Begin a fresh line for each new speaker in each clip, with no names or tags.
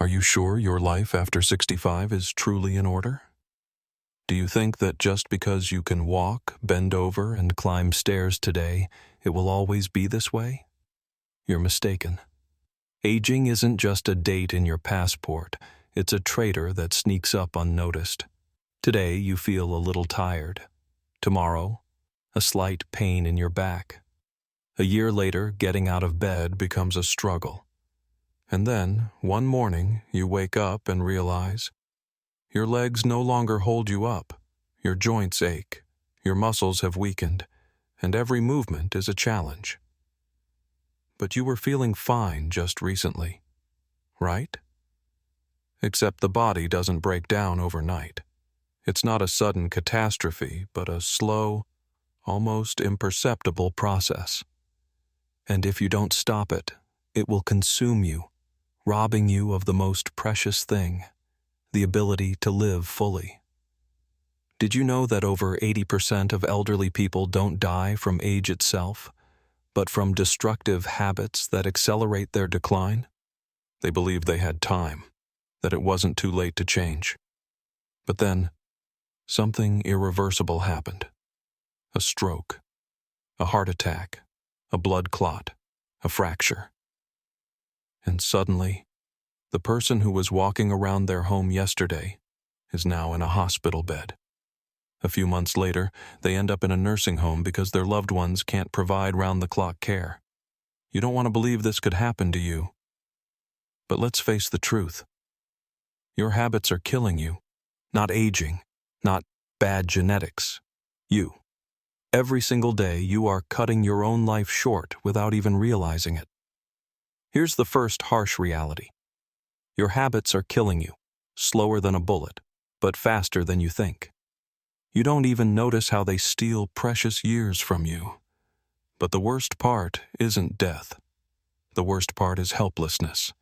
Are you sure your life after 65 is truly in order? Do you think that just because you can walk, bend over, and climb stairs today, it will always be this way? You're mistaken. Aging isn't just a date in your passport, it's a traitor that sneaks up unnoticed. Today you feel a little tired. Tomorrow, a slight pain in your back. A year later, getting out of bed becomes a struggle. And then, one morning, you wake up and realize your legs no longer hold you up, your joints ache, your muscles have weakened, and every movement is a challenge. But you were feeling fine just recently, right? Except the body doesn't break down overnight. It's not a sudden catastrophe, but a slow, almost imperceptible process. And if you don't stop it, it will consume you, robbing you of the most precious thing, the ability to live fully. Did you know that over 80% of elderly people don't die from age itself, but from destructive habits that accelerate their decline? They believed they had time, that it wasn't too late to change. But then, something irreversible happened. A stroke, a heart attack, a blood clot, a fracture. And suddenly, the person who was walking around their home yesterday is now in a hospital bed. A few months later, they end up in a nursing home because their loved ones can't provide round-the-clock care. You don't want to believe this could happen to you. But let's face the truth. Your habits are killing you, not aging, not bad genetics. You. Every single day, you are cutting your own life short without even realizing it. Here's the first harsh reality. Your habits are killing you, slower than a bullet, but faster than you think. You don't even notice how they steal precious years from you. But the worst part isn't death. The worst part is helplessness.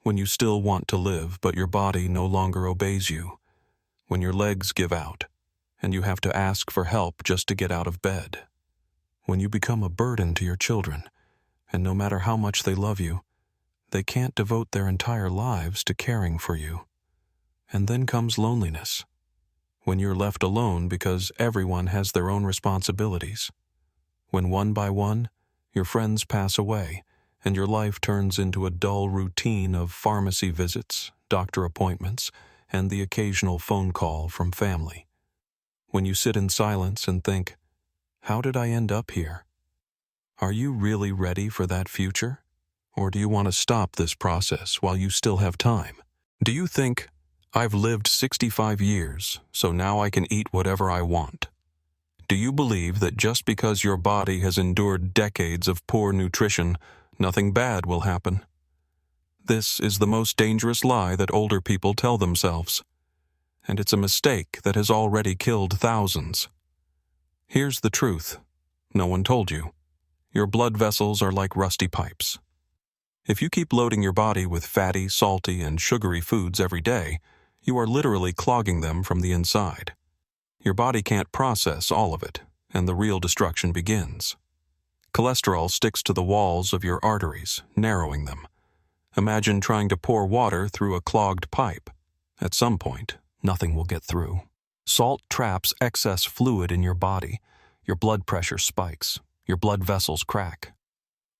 When you still want to live, but your body no longer obeys you. When your legs give out, and you have to ask for help just to get out of bed. When you become a burden to your children, and no matter how much they love you, they can't devote their entire lives to caring for you. And then comes loneliness. When you're left alone because everyone has their own responsibilities. When one by one, your friends pass away, and your life turns into a dull routine of pharmacy visits, doctor appointments, and the occasional phone call from family. When you sit in silence and think, how did I end up here? Are you really ready for that future? Or do you want to stop this process while you still have time? Do you think, I've lived 65 years, so now I can eat whatever I want? Do you believe that just because your body has endured decades of poor nutrition, nothing bad will happen? This is the most dangerous lie that older people tell themselves. And it's a mistake that has already killed thousands. Here's the truth. No one told you. Your blood vessels are like rusty pipes. If you keep loading your body with fatty, salty, and sugary foods every day, you are literally clogging them from the inside. Your body can't process all of it, and the real destruction begins. Cholesterol sticks to the walls of your arteries, narrowing them. Imagine trying to pour water through a clogged pipe. At some point, nothing will get through. Salt traps excess fluid in your body. Your blood pressure spikes. Your blood vessels crack.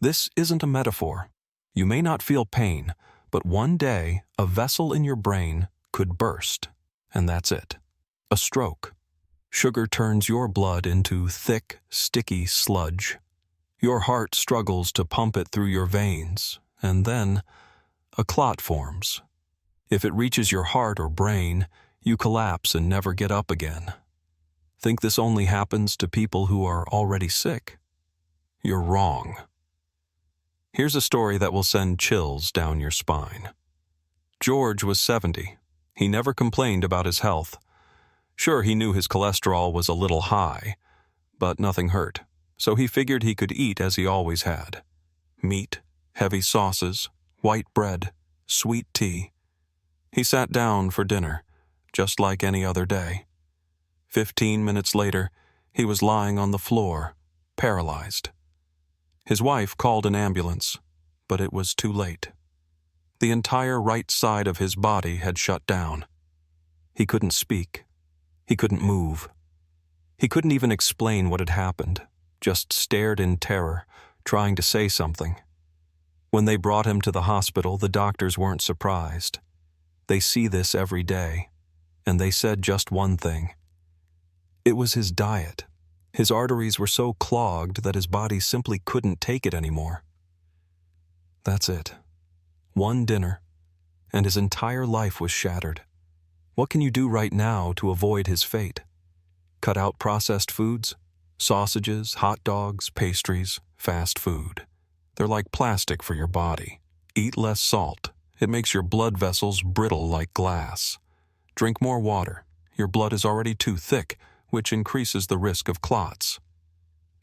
This isn't a metaphor. You may not feel pain, but one day, a vessel in your brain could burst, and that's it. A stroke. Sugar turns your blood into thick, sticky sludge. Your heart struggles to pump it through your veins, and then a clot forms. If it reaches your heart or brain, you collapse and never get up again. Think this only happens to people who are already sick? You're wrong. Here's a story that will send chills down your spine. George was 70. He never complained about his health. Sure, he knew his cholesterol was a little high, but nothing hurt, so he figured he could eat as he always had. Meat, heavy sauces, white bread, sweet tea. He sat down for dinner, just like any other day. 15 minutes later, he was lying on the floor, paralyzed. His wife called an ambulance, but it was too late. The entire right side of his body had shut down. He couldn't speak. He couldn't move. He couldn't even explain what had happened, just stared in terror, trying to say something. When they brought him to the hospital, the doctors weren't surprised. They see this every day, and they said just one thing. It was his diet. His arteries were so clogged that his body simply couldn't take it anymore. That's it. One dinner, and his entire life was shattered. What can you do right now to avoid his fate? Cut out processed foods? Sausages, hot dogs, pastries, fast food. They're like plastic for your body. Eat less salt. It makes your blood vessels brittle like glass. Drink more water. Your blood is already too thick, which increases the risk of clots.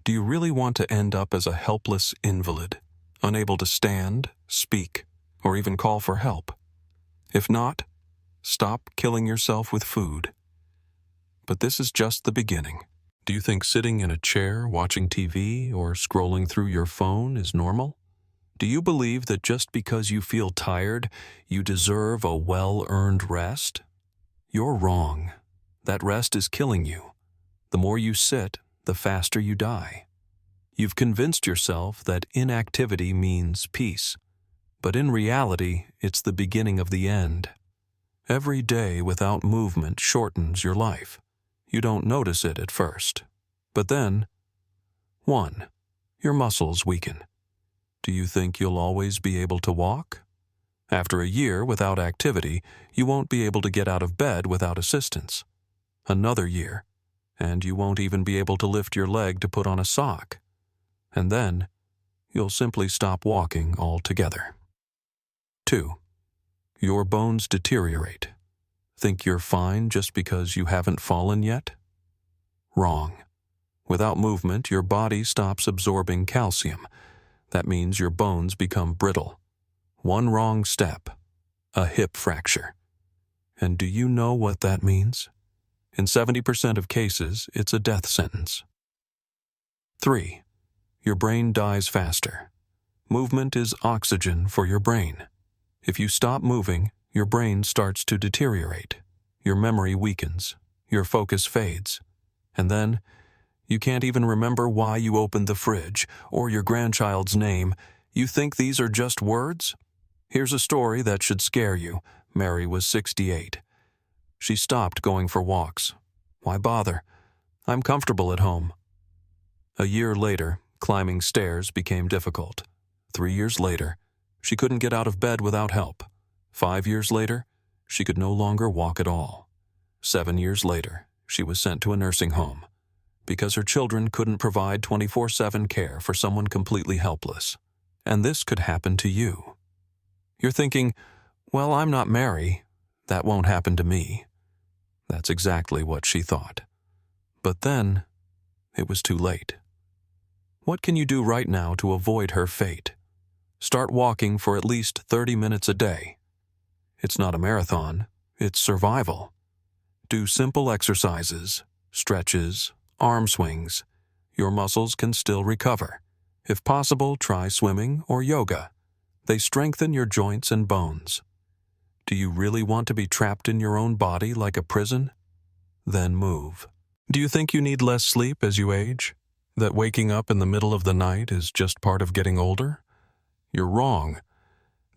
Do you really want to end up as a helpless invalid, unable to stand, speak, or even call for help? If not, stop killing yourself with food. But this is just the beginning. Do you think sitting in a chair watching TV or scrolling through your phone is normal? Do you believe that just because you feel tired, you deserve a well-earned rest? You're wrong. That rest is killing you. The more you sit, the faster you die. You've convinced yourself that inactivity means peace, but in reality, it's the beginning of the end. Every day without movement shortens your life. You don't notice it at first. But then, 1. Your muscles weaken. Do you think you'll always be able to walk? After a year without activity, you won't be able to get out of bed without assistance. Another year, and you won't even be able to lift your leg to put on a sock. And then, you'll simply stop walking altogether. 2. Your bones deteriorate. Think you're fine just because you haven't fallen yet? Wrong. Without movement, your body stops absorbing calcium. That means your bones become brittle. One wrong step, a hip fracture. And do you know what that means? In 70% of cases, it's a death sentence. 3. Your brain dies faster. Movement is oxygen for your brain. If you stop moving, your brain starts to deteriorate. Your memory weakens. Your focus fades. And then, you can't even remember why you opened the fridge or your grandchild's name. You think these are just words? Here's a story that should scare you. Mary was 68. She stopped going for walks. Why bother? I'm comfortable at home. A year later, climbing stairs became difficult. 3 years later, she couldn't get out of bed without help. 5 years later, she could no longer walk at all. 7 years later, she was sent to a nursing home because her children couldn't provide 24/7 care for someone completely helpless. And this could happen to you. You're thinking, well, I'm not Mary. That won't happen to me. That's exactly what she thought. But then, it was too late. What can you do right now to avoid her fate? Start walking for at least 30 minutes a day. It's not a marathon, it's survival. Do simple exercises, stretches, arm swings. Your muscles can still recover. If possible, try swimming or yoga. They strengthen your joints and bones. Do you really want to be trapped in your own body like a prison? Then move. Do you think you need less sleep as you age? That waking up in the middle of the night is just part of getting older? You're wrong.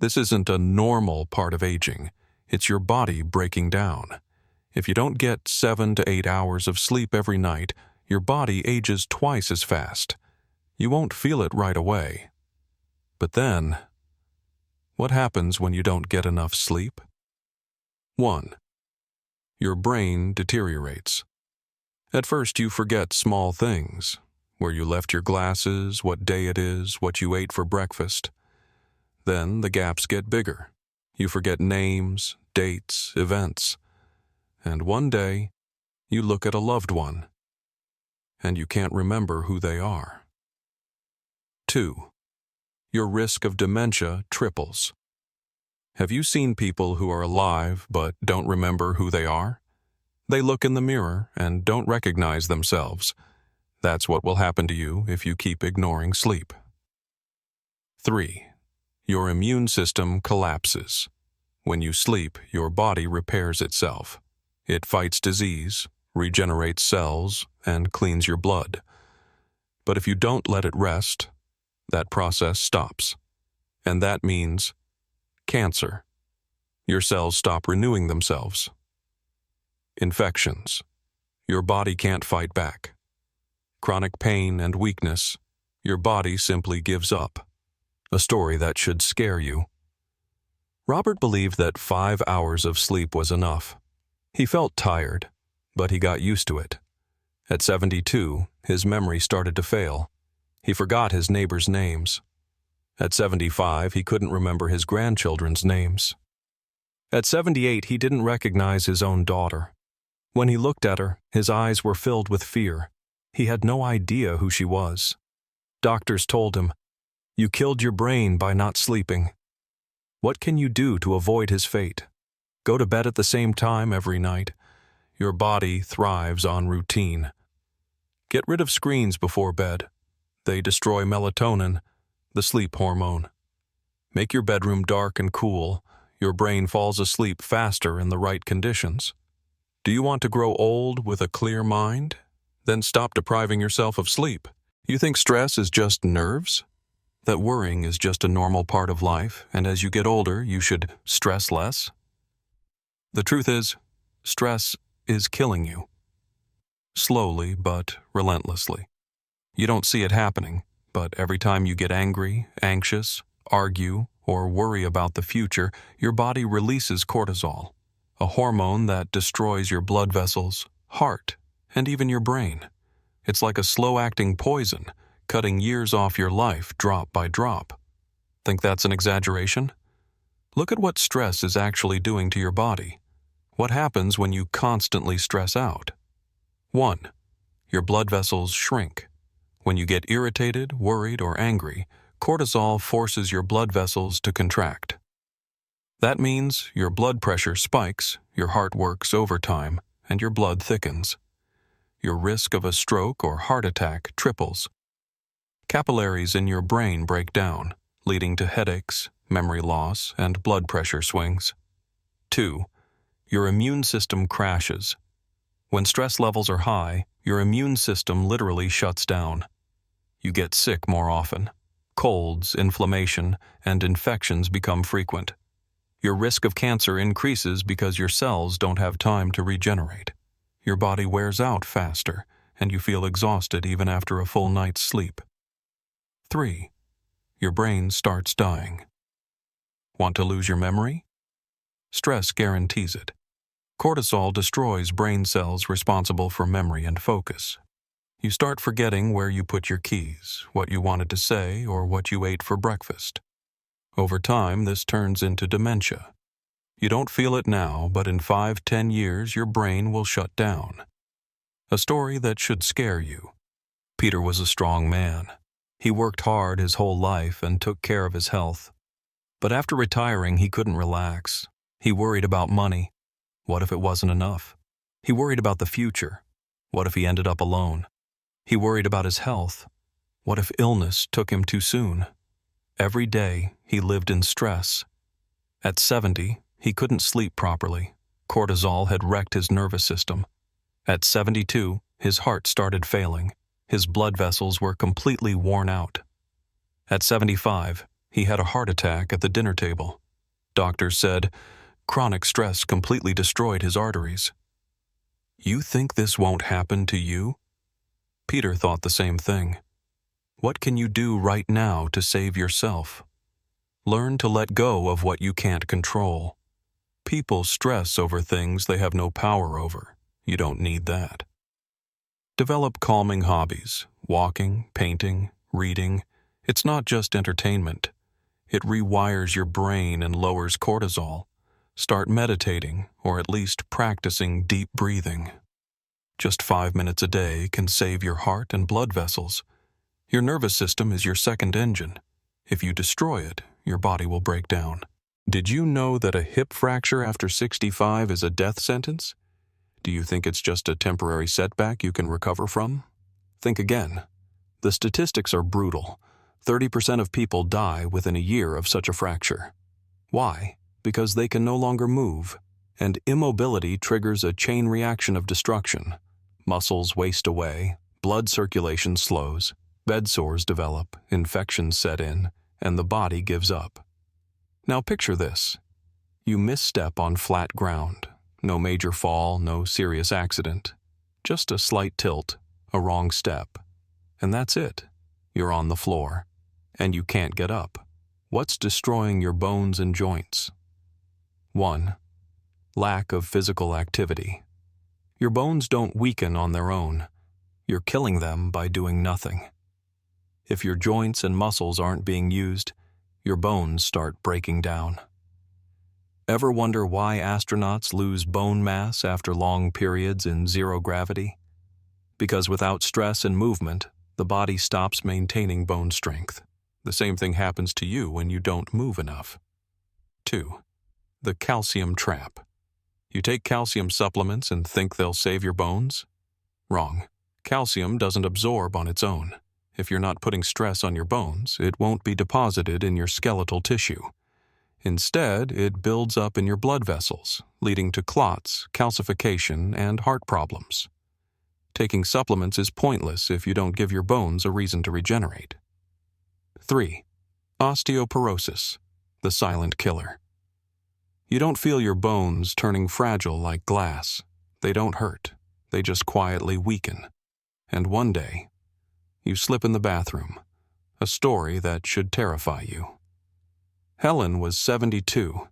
This isn't a normal part of aging. It's your body breaking down. If you don't get 7 to 8 hours of sleep every night, your body ages twice as fast. You won't feel it right away. But then, what happens when you don't get enough sleep? 1. Your brain deteriorates. At first you forget small things, where you left your glasses, what day it is, what you ate for breakfast. Then the gaps get bigger. You forget names, dates, events. And one day, you look at a loved one, and you can't remember who they are. 2. Your risk of dementia triples. Have you seen people who are alive but don't remember who they are? They look in the mirror and don't recognize themselves. That's what will happen to you if you keep ignoring sleep. 3. Your immune system collapses. When you sleep, your body repairs itself. It fights disease, regenerates cells, and cleans your blood. But if you don't let it rest, that process stops. And that means cancer. Your cells stop renewing themselves. Infections. Your body can't fight back. Chronic pain and weakness. Your body simply gives up. A story that should scare you. Robert believed that 5 hours of sleep was enough. He felt tired, but he got used to it. At 72, his memory started to fail. He forgot his neighbors' names. At 75, he couldn't remember his grandchildren's names. At 78, he didn't recognize his own daughter. When he looked at her, his eyes were filled with fear. He had no idea who she was. Doctors told him, "You killed your brain by not sleeping." What can you do to avoid his fate? Go to bed at the same time every night. Your body thrives on routine. Get rid of screens before bed. They destroy melatonin, the sleep hormone. Make your bedroom dark and cool. Your brain falls asleep faster in the right conditions. Do you want to grow old with a clear mind? Then stop depriving yourself of sleep. You think stress is just nerves? That worrying is just a normal part of life, and as you get older, you should stress less? The truth is, stress is killing you. Slowly, but relentlessly. You don't see it happening, but every time you get angry, anxious, argue, or worry about the future, your body releases cortisol, a hormone that destroys your blood vessels, heart, and even your brain. It's like a slow-acting poison, cutting years off your life drop by drop. Think that's an exaggeration? Look at what stress is actually doing to your body. What happens when you constantly stress out? 1. Your blood vessels shrink. When you get irritated, worried, or angry, cortisol forces your blood vessels to contract. That means your blood pressure spikes, your heart works overtime, and your blood thickens. Your risk of a stroke or heart attack triples. Capillaries in your brain break down, leading to headaches, memory loss, and blood pressure swings. 2. Your immune system crashes. When stress levels are high, your immune system literally shuts down. You get sick more often. Colds, inflammation, and infections become frequent. Your risk of cancer increases because your cells don't have time to regenerate. Your body wears out faster, and you feel exhausted even after a full night's sleep. 3. Your brain starts dying. Want to lose your memory? Stress guarantees it. Cortisol destroys brain cells responsible for memory and focus. You start forgetting where you put your keys, what you wanted to say, or what you ate for breakfast. Over time, this turns into dementia. You don't feel it now, but in 5-10 years, your brain will shut down. A story that should scare you. Peter was a strong man. He worked hard his whole life and took care of his health. But after retiring, he couldn't relax. He worried about money. What if it wasn't enough? He worried about the future. What if he ended up alone? He worried about his health. What if illness took him too soon? Every day, he lived in stress. At 70, he couldn't sleep properly. Cortisol had wrecked his nervous system. At 72, his heart started failing. His blood vessels were completely worn out. At 75, he had a heart attack at the dinner table. Doctors said, chronic stress completely destroyed his arteries. You think this won't happen to you? Peter thought the same thing. What can you do right now to save yourself? Learn to let go of what you can't control. People stress over things they have no power over. You don't need that. Develop calming hobbies, walking, painting, reading. It's not just entertainment. It rewires your brain and lowers cortisol. Start meditating, or at least practicing deep breathing. Just 5 minutes a day can save your heart and blood vessels. Your nervous system is your second engine. If you destroy it, your body will break down. Did you know that a hip fracture after 65 is a death sentence? Do you think it's just a temporary setback you can recover from? Think again. The statistics are brutal. 30% of people die within a year of such a fracture. Why? Because they can no longer move, and immobility triggers a chain reaction of destruction. Muscles waste away, blood circulation slows, bed sores develop, infections set in, and the body gives up. Now picture this. You misstep on flat ground. No major fall, no serious accident. Just a slight tilt, a wrong step. And that's it. You're on the floor. And you can't get up. What's destroying your bones and joints? 1. Lack of physical activity. Your bones don't weaken on their own. You're killing them by doing nothing. If your joints and muscles aren't being used, your bones start breaking down. Ever wonder why astronauts lose bone mass after long periods in zero gravity? Because without stress and movement, the body stops maintaining bone strength. The same thing happens to you when you don't move enough. 2. The calcium trap. You take calcium supplements and think they'll save your bones? Wrong. Calcium doesn't absorb on its own. If you're not putting stress on your bones, it won't be deposited in your skeletal tissue. Instead, it builds up in your blood vessels, leading to clots, calcification, and heart problems. Taking supplements is pointless if you don't give your bones a reason to regenerate. 3. Osteoporosis, the silent killer. You don't feel your bones turning fragile like glass. They don't hurt. They just quietly weaken. And one day, you slip in the bathroom, a story that should terrify you. Helen was 72.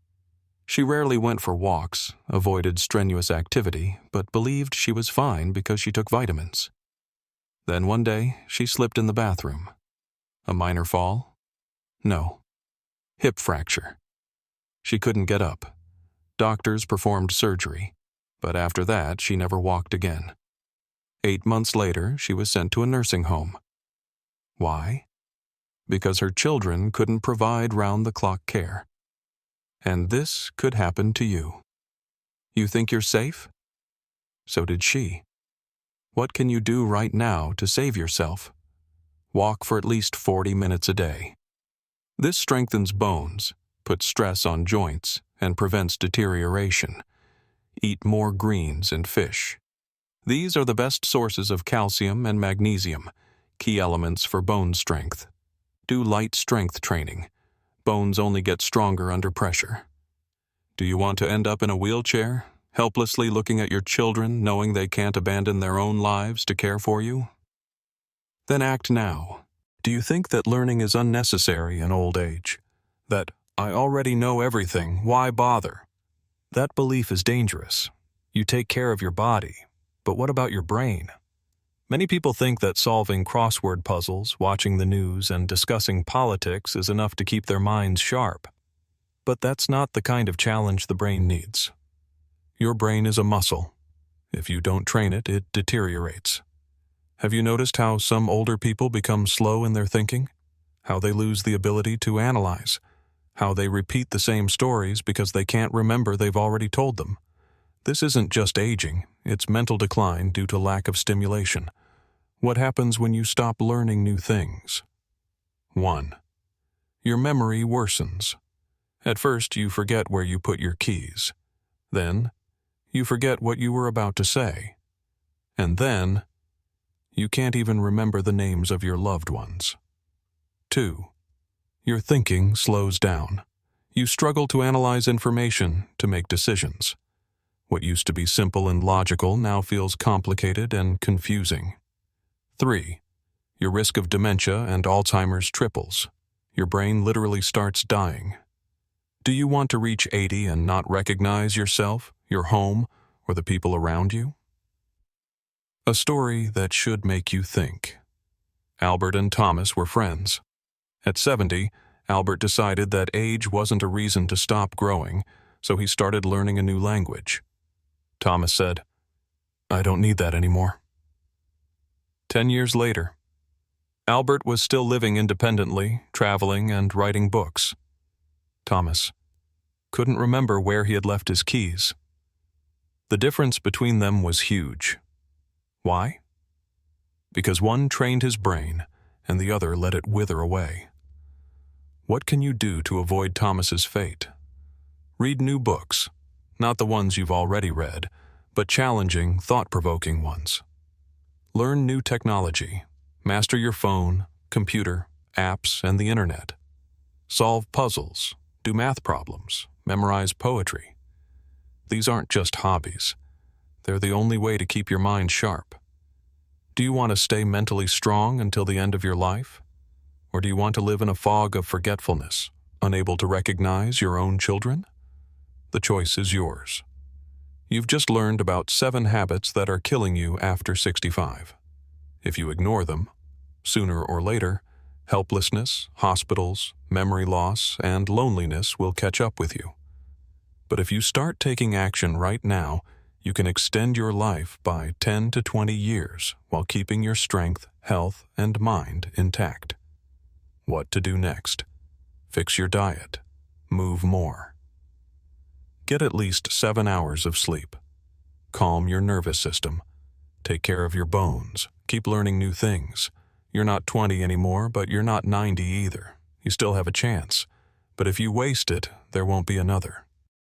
She rarely went for walks, avoided strenuous activity, but believed she was fine because she took vitamins. Then one day, she slipped in the bathroom. A minor fall? No. Hip fracture. She couldn't get up. Doctors performed surgery, but after that, she never walked again. 8 months later, she was sent to a nursing home. Why? Because her children couldn't provide round-the-clock care. And this could happen to you. You think you're safe? So did she. What can you do right now to save yourself? Walk for at least 40 minutes a day. This strengthens bones, puts stress on joints, and prevents deterioration. Eat more greens and fish. These are the best sources of calcium and magnesium, key elements for bone strength. Do light strength training. Bones only get stronger under pressure. Do you want to end up in a wheelchair, helplessly looking at your children knowing they can't abandon their own lives to care for you? Then act now. Do you think that learning is unnecessary in old age? That I already know everything, why bother? That belief is dangerous. You take care of your body, but what about your brain? Many people think that solving crossword puzzles, watching the news, and discussing politics is enough to keep their minds sharp. But that's not the kind of challenge the brain needs. Your brain is a muscle. If you don't train it, it deteriorates. Have you noticed how some older people become slow in their thinking? How they lose the ability to analyze? How they repeat the same stories because they can't remember they've already told them? This isn't just aging, it's mental decline due to lack of stimulation. What happens when you stop learning new things? 1. Your memory worsens. At first, you forget where you put your keys. Then, you forget what you were about to say. And then, you can't even remember the names of your loved ones. 2. Your thinking slows down. You struggle to analyze information, to make decisions. What used to be simple and logical now feels complicated and confusing. 3. Your risk of dementia and Alzheimer's triples. Your brain literally starts dying. Do you want to reach 80 and not recognize yourself, your home, or the people around you? A story that should make you think. Albert and Thomas were friends. At 70, Albert decided that age wasn't a reason to stop growing, so he started learning a new language. Thomas said, "I don't need that anymore." 10 years later, Albert was still living independently, traveling, and writing books. Thomas couldn't remember where he had left his keys. The difference between them was huge. Why? Because one trained his brain, and the other let it wither away. What can you do to avoid Thomas's fate? Read new books, not the ones you've already read, but challenging, thought-provoking ones. Learn new technology. Master your phone, computer, apps, and the internet. Solve puzzles, do math problems, memorize poetry. These aren't just hobbies. They're the only way to keep your mind sharp. Do you want to stay mentally strong until the end of your life? Or do you want to live in a fog of forgetfulness, unable to recognize your own children? The choice is yours. You've just learned about 7 habits that are killing you after 65. If you ignore them, sooner or later, helplessness, hospitals, memory loss, and loneliness will catch up with you. But if you start taking action right now, you can extend your life by 10 to 20 years while keeping your strength, health, and mind intact. What to do next? Fix your diet. Move more. Get at least 7 hours of sleep. Calm your nervous system. Take care of your bones. Keep learning new things. You're not 20 anymore, but you're not 90 either. You still have a chance. But if you waste it, there won't be another.